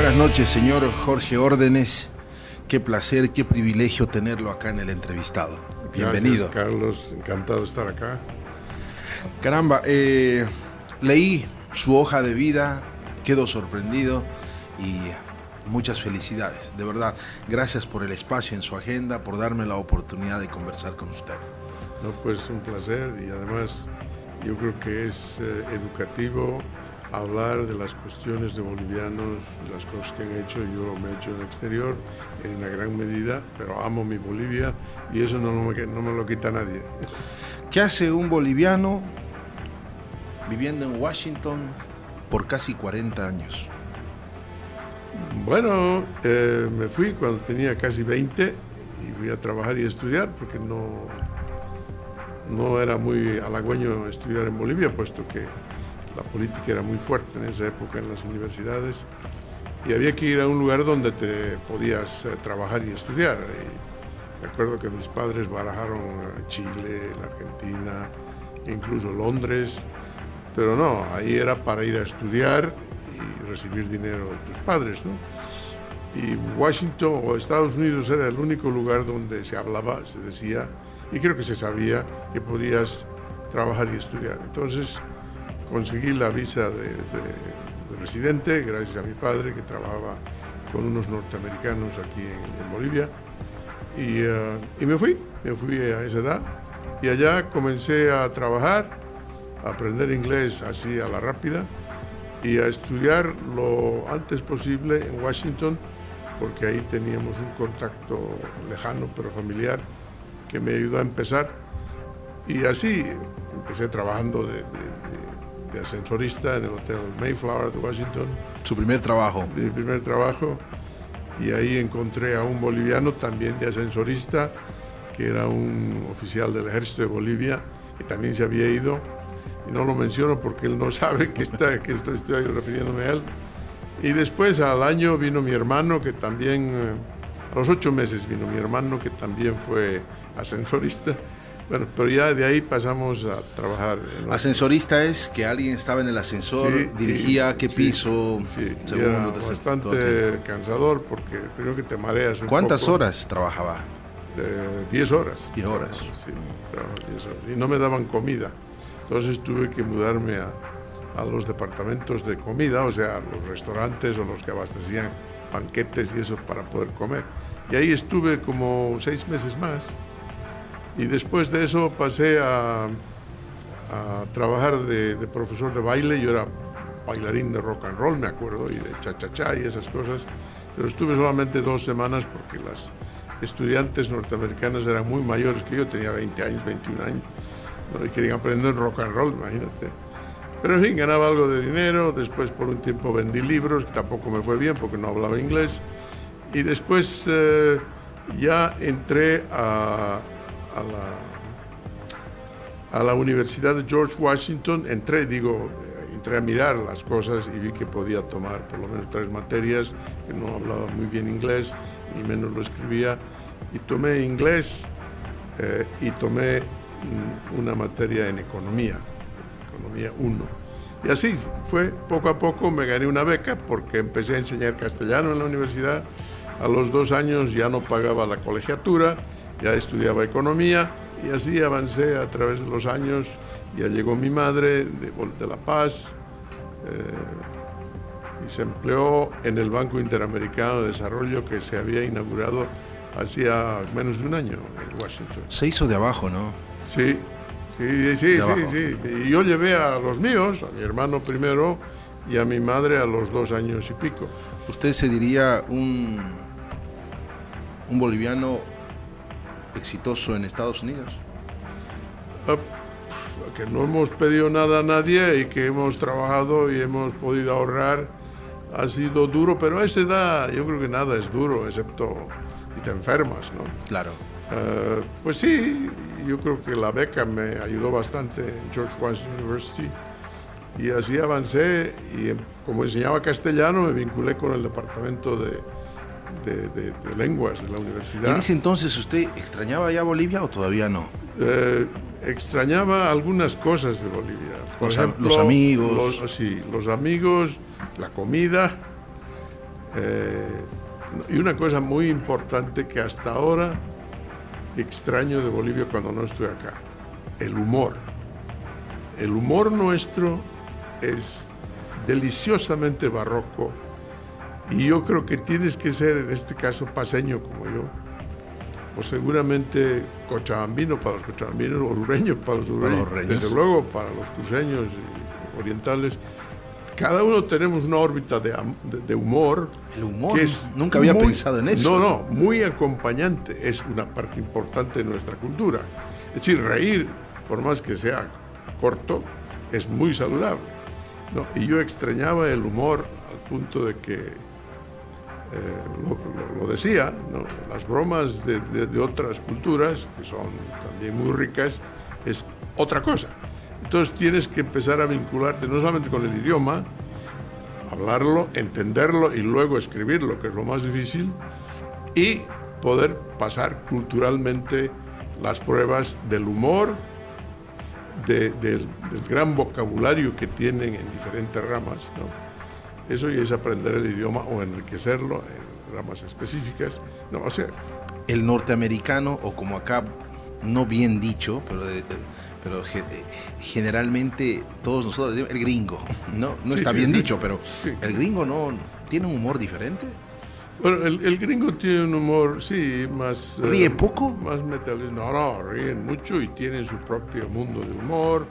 Buenas noches, señor Jorge Órdenes. Qué placer, qué privilegio tenerlo acá en el entrevistado. Bienvenido. Gracias, Carlos, encantado de estar acá. Caramba, leí su hoja de vida, quedo sorprendido y muchas felicidades. De verdad, gracias por el espacio en su agenda, por darme la oportunidad de conversar con usted. No, pues un placer, y además yo creo que es educativo hablar de las cuestiones de bolivianos, de las cosas que han hecho. Yo me he hecho en el exterior en una gran medida, pero amo mi Bolivia y eso no me lo quita nadie. ¿Qué hace un boliviano viviendo en Washington por casi 40 años? Bueno, me fui cuando tenía casi 20 y fui a trabajar y a estudiar porque no era muy halagüeño estudiar en Bolivia, puesto que la política era muy fuerte en esa época en las universidades y había que ir a un lugar donde te podías trabajar y estudiar. Y me acuerdo que mis padres barajaron Chile, la Argentina, incluso Londres, pero no, ahí era para ir a estudiar y recibir dinero de tus padres, ¿no? Y Washington o Estados Unidos era el único lugar donde se hablaba, se decía, y creo que se sabía que podías trabajar y estudiar. Entonces conseguí la visa de residente gracias a mi padre, que trabajaba con unos norteamericanos aquí en Bolivia, y me fui a esa edad y allá comencé a trabajar, a aprender inglés así a la rápida y a estudiar lo antes posible en Washington, porque ahí teníamos un contacto lejano pero familiar que me ayudó a empezar, y así empecé trabajando de ascensorista en el Hotel Mayflower de Washington. ¿Su primer trabajo? Mi primer trabajo, y ahí encontré a un boliviano también de ascensorista, que era un oficial del Ejército de Bolivia, que también se había ido, y no lo menciono porque él no sabe que estoy refiriéndome a él. Y después al año vino mi hermano, que también, a los 8 meses vino mi hermano, que también fue ascensorista. Bueno, pero ya de ahí pasamos a trabajar. Ascensorista es que alguien estaba en el ascensor, sí, dirigía qué piso, sí, segundo, era tercero. Bastante cansador porque primero que te mareas un ¿Cuántas poco. horas trabajaba? 10 horas. 10 horas. Sí, trabajaba 10 horas. Y no me daban comida. Entonces tuve que mudarme a los departamentos de comida, o sea, los restaurantes o los que abastecían banquetes y eso para poder comer. Y ahí estuve como 6 meses más. Y después de eso pasé a trabajar de profesor de baile. Yo era bailarín de rock and roll, me acuerdo, y de cha-cha-cha y esas cosas. Pero estuve solamente 2 semanas porque las estudiantes norteamericanas eran muy mayores que yo, tenía 20 años, 21 años, ¿no? Y querían aprender rock and roll, imagínate. Pero en fin, ganaba algo de dinero. Después por un tiempo vendí libros, que tampoco me fue bien porque no hablaba inglés. Y después ya entré a la Universidad de George Washington. Entré a mirar las cosas y vi que podía tomar por lo menos 3 materias, que no hablaba muy bien inglés, ni menos lo escribía, y tomé inglés y tomé una materia en economía 1. Y así fue, poco a poco me gané una beca porque empecé a enseñar castellano en la universidad. A los 2 años ya no pagaba la colegiatura, ya estudiaba economía, y así avancé a través de los años. Ya llegó mi madre de La Paz y se empleó en el Banco Interamericano de Desarrollo, que se había inaugurado hacía menos de un año en Washington. Se hizo de abajo, ¿no? Sí. Y yo llevé a los míos, a mi hermano primero y a mi madre a los 2 años y pico. ¿Usted se diría un boliviano exitoso en Estados Unidos? Que no hemos pedido nada a nadie y que hemos trabajado y hemos podido ahorrar. Ha sido duro, pero a esa edad yo creo que nada es duro, excepto si te enfermas, ¿no? Claro. Pues sí, yo creo que la beca me ayudó bastante en George Washington University, y así avancé, y como enseñaba castellano me vinculé con el departamento de lenguas de la universidad. ¿En ese entonces usted extrañaba ya Bolivia o todavía no? Extrañaba algunas cosas de Bolivia. Por ejemplo, los amigos. Los amigos, la comida, Y una cosa muy importante que hasta ahora extraño de Bolivia cuando no estoy acá, el humor. El humor nuestro es deliciosamente barroco y yo creo que tienes que ser, en este caso, paseño como yo, o seguramente cochabambino para los cochabambinos, orureño para los orureños, desde luego para los cruceños y orientales. Cada uno tenemos una órbita de humor. El humor, que es nunca había pensado en eso. No, muy acompañante, es una parte importante de nuestra cultura. Es decir, reír, por más que sea corto, es muy saludable, ¿no? Y yo extrañaba el humor al punto de que, lo decía, ¿no? Las bromas de otras culturas, que son también muy ricas, es otra cosa. Entonces tienes que empezar a vincularte no solamente con el idioma, hablarlo, entenderlo y luego escribirlo, que es lo más difícil, y poder pasar culturalmente las pruebas del humor, del gran vocabulario que tienen en diferentes ramas, ¿no? Eso y es aprender el idioma o enriquecerlo en ramas específicas. No, o sea, el norteamericano, o como acá, no bien dicho, pero generalmente todos nosotros decimos el gringo, no sí, está bien dicho, pero sí. El gringo no tiene un humor diferente. Bueno, el gringo tiene un humor, sí, más... ¿Ríe poco? Más metalista. No, ríen mucho y tienen su propio mundo de humor,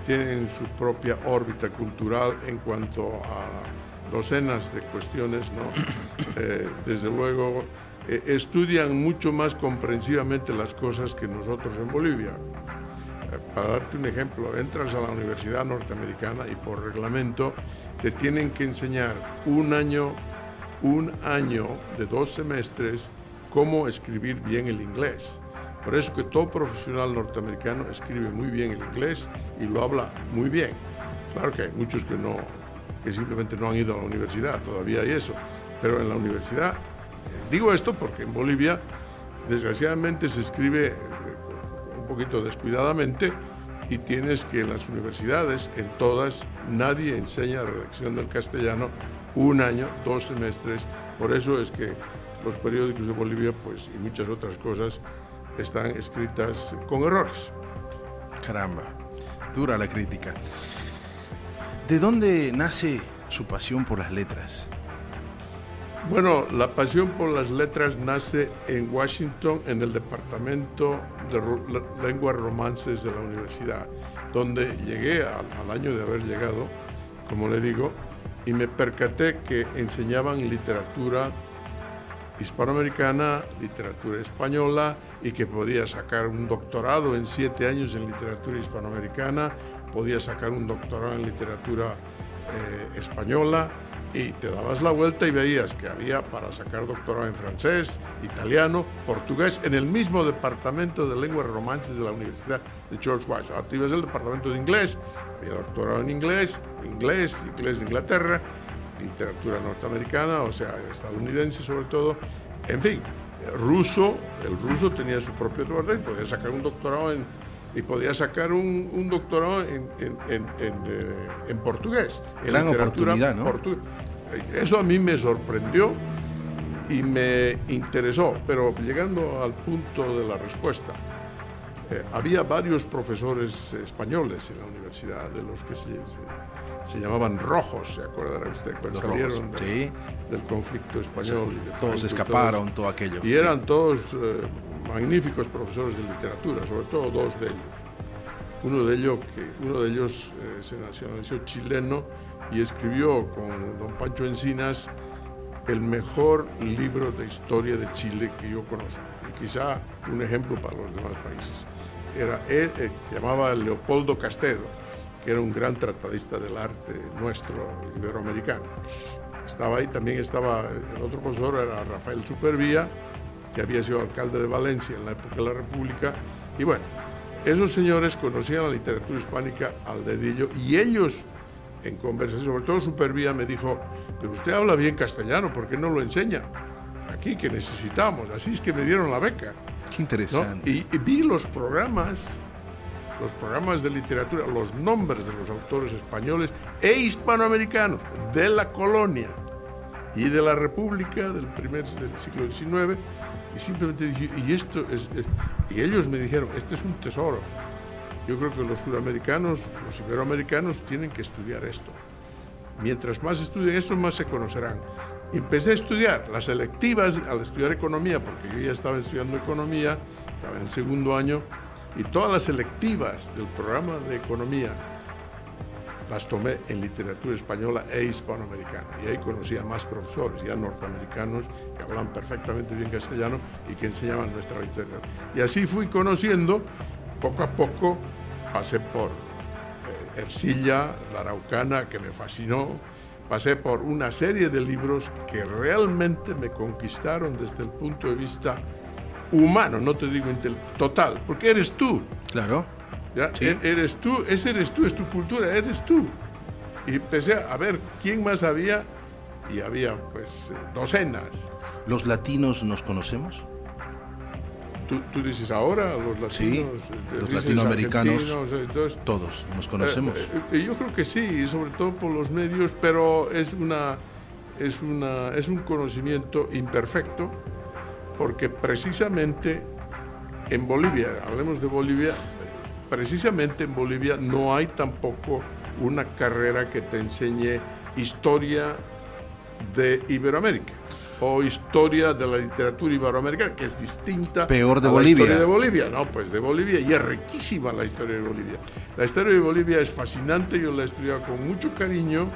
tienen su propia órbita cultural en cuanto a docenas de cuestiones, ¿no? Desde luego, estudian mucho más comprensivamente las cosas que nosotros en Bolivia. Para darte un ejemplo, entras a la Universidad Norteamericana y por reglamento te tienen que enseñar un año de 2 semestres cómo escribir bien el inglés. Por eso que todo profesional norteamericano escribe muy bien el inglés y lo habla muy bien. Claro que hay muchos que simplemente no han ido a la universidad, todavía hay eso, pero en la universidad, digo esto porque en Bolivia desgraciadamente se escribe un poquito descuidadamente y tienes que en las universidades, en todas, nadie enseña redacción del castellano 1 año, 2 semestres. Por eso es que los periódicos de Bolivia, pues, y muchas otras cosas, están escritas con errores. Caramba, dura la crítica. ¿De dónde nace su pasión por las letras? Bueno, la pasión por las letras nace en Washington, en el departamento de lenguas romances de la universidad, donde llegué al año de haber llegado, como le digo, y me percaté que enseñaban literatura hispanoamericana, literatura española, y que podía sacar un doctorado en 7 años en literatura hispanoamericana, podía sacar un doctorado en literatura española, y te dabas la vuelta y veías que había para sacar doctorado en francés, italiano, portugués, en el mismo departamento de lenguas romances de la Universidad de George Washington. Ahora ibas al departamento de inglés, había doctorado en inglés de Inglaterra, literatura norteamericana, o sea, estadounidense sobre todo, en fin, el ruso tenía su propio doctorado, podía sacar un doctorado y podía sacar un doctorado en portugués. Gran oportunidad, ¿no? Eso a mí me sorprendió y me interesó, pero llegando al punto de la respuesta, había varios profesores españoles en la universidad, de los que se llamaban rojos, ¿se acordará usted? Cuando salieron del conflicto español. Sí, y de todos escaparon, todo aquello. Y eran todos magníficos profesores de literatura, sobre todo 2 de ellos. Uno de ellos se nacionalizó chileno y escribió con don Pancho Encinas el mejor libro de historia de Chile que yo conozco, y quizá un ejemplo para los demás países. Se llamaba Leopoldo Castedo, que era un gran tratadista del arte nuestro, iberoamericano. Estaba ahí, también estaba el otro profesor, era Rafael Supervía, que había sido alcalde de Valencia en la época de la República, y bueno, esos señores conocían la literatura hispánica al dedillo, y ellos, en conversación, sobre todo Supervía, me dijo: pero usted habla bien castellano, ¿por qué no lo enseña aquí, que necesitamos? Así es que me dieron la beca. Qué interesante. ¿No? Y vi los programas de literatura, los nombres de los autores españoles e hispanoamericanos de la colonia, y de la República del siglo XIX, y simplemente dije, y ellos me dijeron, este es un tesoro. Yo creo que los sudamericanos, los iberoamericanos tienen que estudiar esto. Mientras más estudien esto, más se conocerán. Y empecé a estudiar las selectivas al estudiar economía, porque yo ya estaba estudiando economía, estaba en el segundo año, y todas las selectivas del programa de economía las tomé en literatura española e hispanoamericana. Y ahí conocí a más profesores, ya norteamericanos, que hablan perfectamente bien castellano y que enseñaban nuestra literatura. Y así fui conociendo, poco a poco, pasé por Ercilla, la Araucana, que me fascinó, pasé por una serie de libros que realmente me conquistaron desde el punto de vista humano, no te digo total, porque eres tú. Claro. ¿Ya? Sí. Eres tú, es tu cultura, eres tú. Y empecé a ver quién más había, y había pues docenas. ¿Los latinos nos conocemos? ¿Tú dices ahora, los latinos? Sí, los latinoamericanos, entonces, todos nos conocemos. Yo creo que sí, sobre todo por los medios, pero es un conocimiento imperfecto, porque precisamente en Bolivia, hablemos de Bolivia, precisamente en Bolivia no hay tampoco una carrera que te enseñe historia de Iberoamérica o historia de la literatura iberoamericana, que es distinta peor de a Bolivia. La historia de Bolivia. No, pues de Bolivia, y es riquísima la historia de Bolivia. La historia de Bolivia es fascinante, yo la he estudiado con mucho cariño,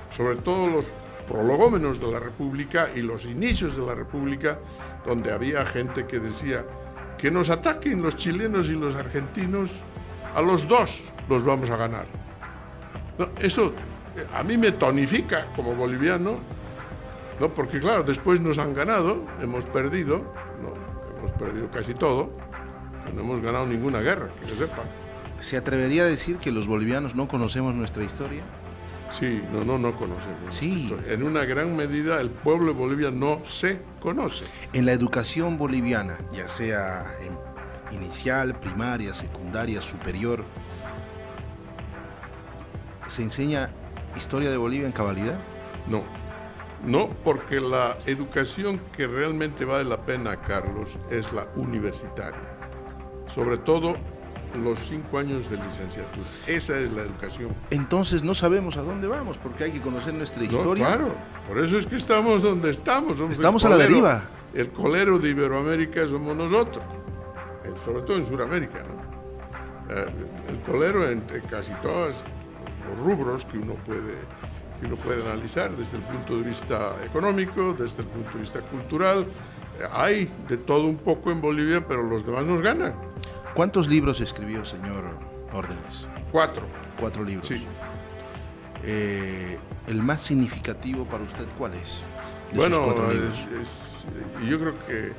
sobre todo los prolegómenos de la República y los inicios de la República, donde había gente que decía que nos ataquen los chilenos y los argentinos, a los dos los vamos a ganar. No, eso a mí me tonifica como boliviano, ¿no? Porque claro, después nos han ganado, hemos perdido casi todo, no hemos ganado ninguna guerra, que yo sepa. ¿Se atrevería a decir que los bolivianos no conocemos nuestra historia? Sí, no conocemos. Sí. En una gran medida el pueblo de Bolivia no se conoce. En la educación boliviana, ya sea inicial, primaria, secundaria, superior, ¿se enseña historia de Bolivia en cabalidad? No, porque la educación que realmente vale la pena, Carlos, es la universitaria. Sobre todo los 5 años de licenciatura. Esa es la educación. Entonces no sabemos a dónde vamos, porque hay que conocer nuestra historia. Claro, por eso es que estamos donde estamos. Estamos a la deriva. El colero de Iberoamérica somos nosotros, sobre todo en Sudamérica, ¿no? El colero en casi todos los rubros que uno puede analizar desde el punto de vista económico, desde el punto de vista cultural. Hay de todo un poco en Bolivia, pero los demás nos ganan. ¿Cuántos libros escribió, señor Órdenes? 4. 4 libros. Sí. ¿El más significativo para usted cuál es? Bueno, yo creo que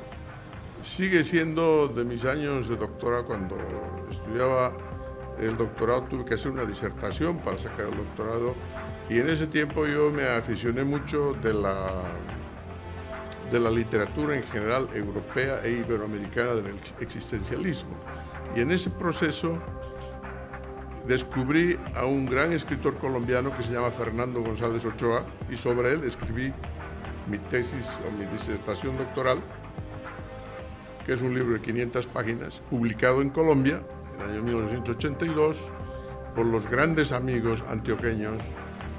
sigue siendo de mis años de doctorado. Cuando estudiaba el doctorado tuve que hacer una disertación para sacar el doctorado, y en ese tiempo yo me aficioné mucho de la literatura en general europea e iberoamericana del existencialismo. Y en ese proceso descubrí a un gran escritor colombiano que se llama Fernando González Ochoa, y sobre él escribí mi tesis o mi disertación doctoral, que es un libro de 500 páginas, publicado en Colombia en el año 1982 por los grandes amigos antioqueños,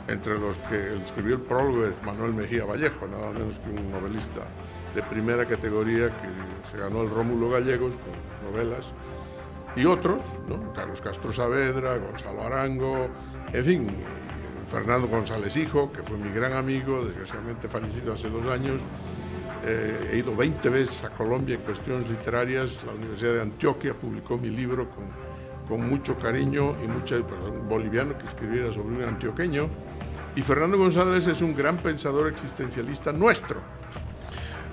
entre los que escribió el prólogo Manuel Mejía Vallejo, nada menos que un novelista de primera categoría que se ganó el Rómulo Gallegos con novelas, y otros, ¿no? Carlos Castro Saavedra, Gonzalo Arango, en fin, Fernando González Hijo, que fue mi gran amigo, desgraciadamente fallecido hace 2 años. He ido 20 veces a Colombia en cuestiones literarias. La Universidad de Antioquia publicó mi libro con mucho cariño, y un boliviano que escribiera sobre un antioqueño. Y Fernando González es un gran pensador existencialista nuestro.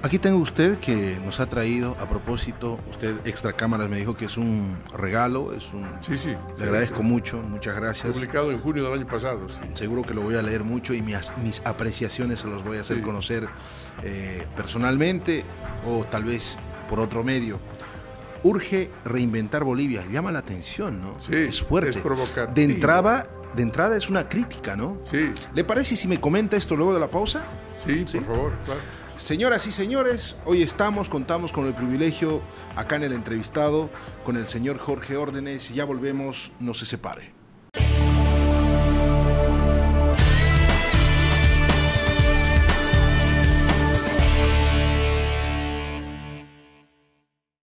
Aquí tengo usted que nos ha traído, a propósito, usted extra cámaras me dijo que es un regalo, Sí. Le agradezco mucho, muchas gracias. Publicado en junio del año pasado, sí. Seguro que lo voy a leer mucho, y mis apreciaciones se los voy a hacer conocer personalmente, o tal vez por otro medio. Urge reinventar Bolivia, llama la atención, ¿no? Sí, es fuerte. Es provocativo. De entrada, de entrada es una crítica, ¿no? Sí. ¿Le parece si me comenta esto luego de la pausa? Sí, por favor, claro. Señoras y señores, hoy contamos con el privilegio acá en el entrevistado con el señor Jorge Órdenes y ya volvemos, no se separe.